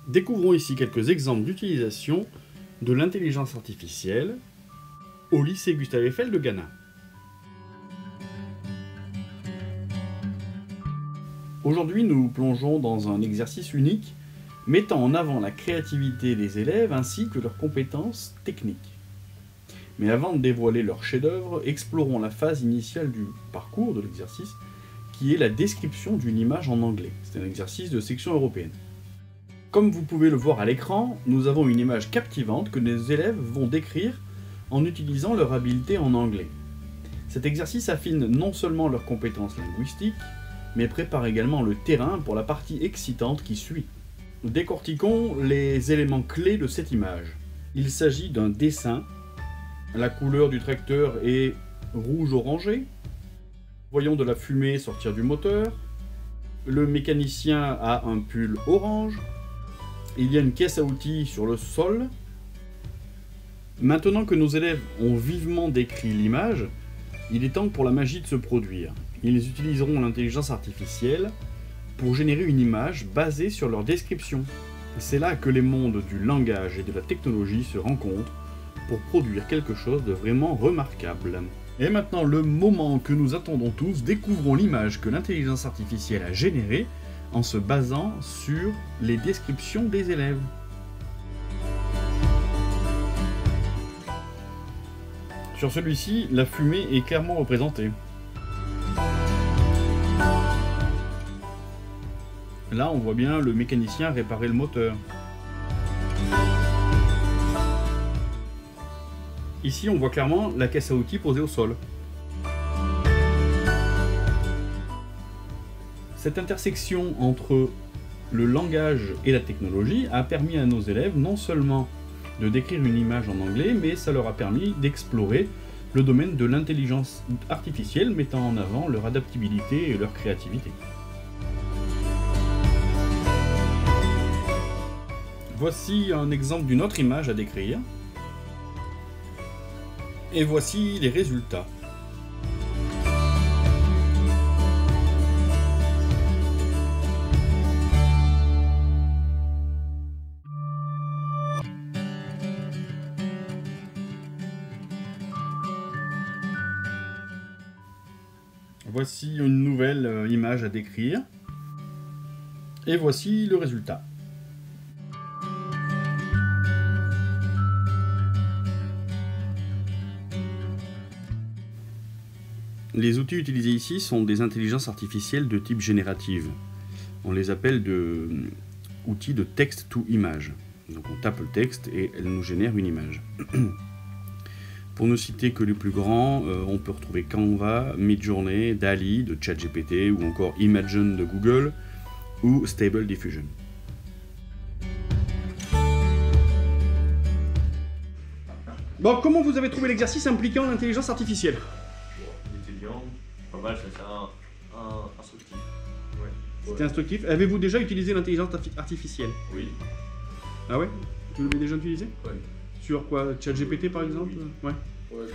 Découvrons ici quelques exemples d'utilisation de l'intelligence artificielle au lycée Gustave Eiffel de Ghana. Aujourd'hui, nous plongeons dans un exercice unique mettant en avant la créativité des élèves ainsi que leurs compétences techniques. Mais avant de dévoiler leur chef-d'œuvre, explorons la phase initiale du parcours de l'exercice, qui est la description d'une image en anglais. C'est un exercice de section européenne. Comme vous pouvez le voir à l'écran, nous avons une image captivante que nos élèves vont décrire en utilisant leur habileté en anglais. Cet exercice affine non seulement leurs compétences linguistiques, mais prépare également le terrain pour la partie excitante qui suit. Nous décortiquons les éléments clés de cette image. Il s'agit d'un dessin. La couleur du tracteur est rouge-orangé. Voyons de la fumée sortir du moteur. Le mécanicien a un pull orange. Il y a une caisse à outils sur le sol. Maintenant que nos élèves ont vivement décrit l'image, il est temps pour la magie de se produire. Ils utiliseront l'intelligence artificielle pour générer une image basée sur leur description. C'est là que les mondes du langage et de la technologie se rencontrent pour produire quelque chose de vraiment remarquable. Et maintenant, le moment que nous attendons tous, découvrons l'image que l'intelligence artificielle a générée en se basant sur les descriptions des élèves. Sur celui-ci, la fumée est clairement représentée. Là, on voit bien le mécanicien réparer le moteur. Ici, on voit clairement la caisse à outils posée au sol. Cette intersection entre le langage et la technologie a permis à nos élèves non seulement de décrire une image en anglais, mais ça leur a permis d'explorer le domaine de l'intelligence artificielle, mettant en avant leur adaptabilité et leur créativité. Voici un exemple d'une autre image à décrire. Et voici les résultats. Voici une nouvelle image à décrire. Et voici le résultat. Les outils utilisés ici sont des intelligences artificielles de type générative. On les appelle outils de text-to-image. Donc on tape le texte et elle nous génère une image. Pour ne citer que les plus grands, on peut retrouver Canva, Midjourney, DALL-E de ChatGPT ou encore Imagen de Google ou Stable Diffusion. Bon, comment vous avez trouvé l'exercice impliquant l'intelligence artificielle ? Pas mal, c'était instructif. Ouais. C'était instructif. Avez-vous déjà utilisé l'intelligence artificielle? Oui. Ah ouais? Tu l'avais déjà utilisé? Oui. Sur quoi? ChatGPT par exemple? Oui. Ouais. Ouais,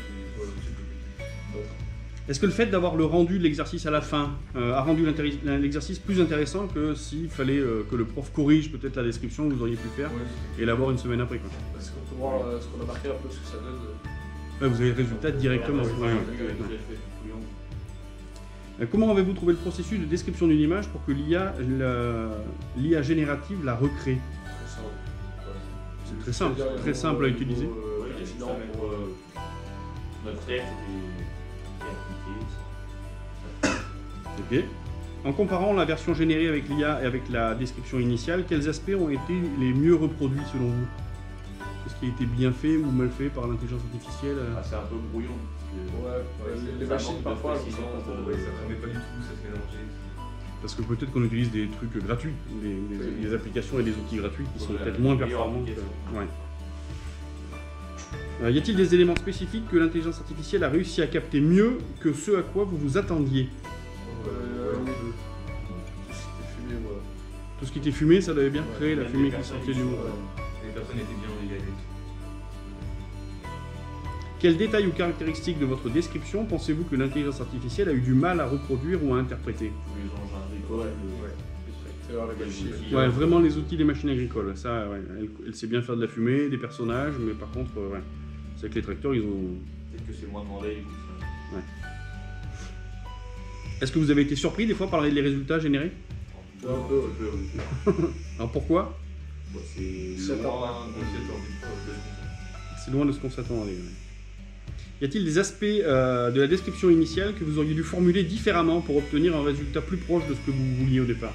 c'est Est-ce que le fait d'avoir le rendu de l'exercice à la fin a rendu l'exercice plus intéressant que s'il fallait que le prof corrige peut-être la description que vous auriez pu faire et l'avoir une semaine après quoi? Parce qu'on peut voir ce qu'on a marqué un peu ce que ça donne. Ouais, vous avez le résultat directement. Comment avez-vous trouvé le processus de description d'une image pour que l'IA générative la recrée? C'est très simple à utiliser. Sinon, pour notre tête et Ok. appliquer. En comparant la version générée avec l'IA et avec la description initiale, quels aspects ont été les mieux reproduits selon vous? Qu'est-ce qui a été bien fait ou mal fait par l'intelligence artificielle? C'est un peu brouillon. Les machines parfois, ça ne met pas du tout, ça se mélange. Parce que peut-être qu'on utilise des trucs gratuits, des applications et des outils gratuits qui sont peut-être moins performants. Y a-t-il des éléments spécifiques que l'intelligence artificielle a réussi à capter mieux que ce à quoi vous vous attendiez? Tout ce qui était fumé, ça l'avait bien créé, la fumée qui sortait du monde. Les personnes étaient bien égales. Quels détails ou caractéristiques de votre description pensez-vous que l'intelligence artificielle a eu du mal à reproduire ou à interpréter? Les engins agricoles, tracteurs, les machines. Ouais, vraiment les outils des machines agricoles. Ça, ouais, elle sait bien faire de la fumée, des personnages, mais par contre, ouais, c'est que les tracteurs, ils ont... Peut-être que c'est moins demandé, du coup. Ça. Ouais. Est-ce que vous avez été surpris des fois par les résultats générés? Un peu, oui. Alors pourquoi? C'est loin C'est loin de ce qu'on s'attendait. Ouais. Y a-t-il des aspects de la description initiale que vous auriez dû formuler différemment pour obtenir un résultat plus proche de ce que vous vouliez au départ?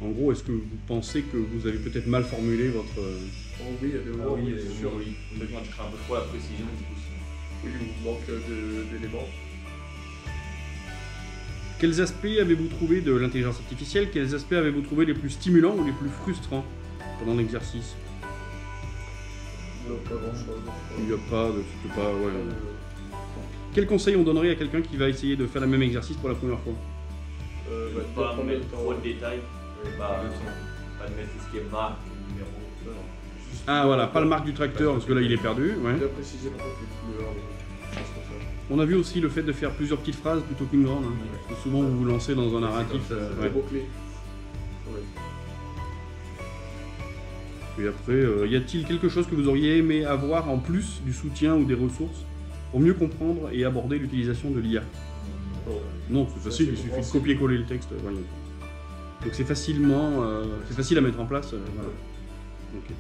En gros, est-ce que vous pensez que vous avez peut-être mal formulé votre... Oh oui, il y a des moments, oui, c'est sûr. oui. Peut-être qu'on cherche un peu trop la précision, du coup. Oui, il manque d'éléments. Quels aspects avez-vous trouvé de l'intelligence artificielle? Quels aspects avez-vous trouvé les plus stimulants ou les plus frustrants pendant l'exercice? Non, pas grand-chose. Il n'y a pas de... C'était pas... Ouais. Quel conseil on donnerait à quelqu'un qui va essayer de faire le même exercice pour la première fois? Pas mettre trop de détails. Pas de mettre tout ce qui est marque, numéro. Ah voilà, pas le marque du tracteur parce que là il est perdu. Ouais. Bien préciser par contre les couleurs, des choses comme ça. On a vu aussi le fait de faire plusieurs petites phrases plutôt qu'une grande. Hein. Parce que souvent vous vous lancez dans un narratif. Des mots-clés. Ouais. Et après, y a-t-il quelque chose que vous auriez aimé avoir en plus du soutien ou des ressources pour mieux comprendre et aborder l'utilisation de l'IA? Non, c'est facile, il suffit de copier-coller le texte. Voyons. Donc c'est facile à mettre en place. Voilà. Okay.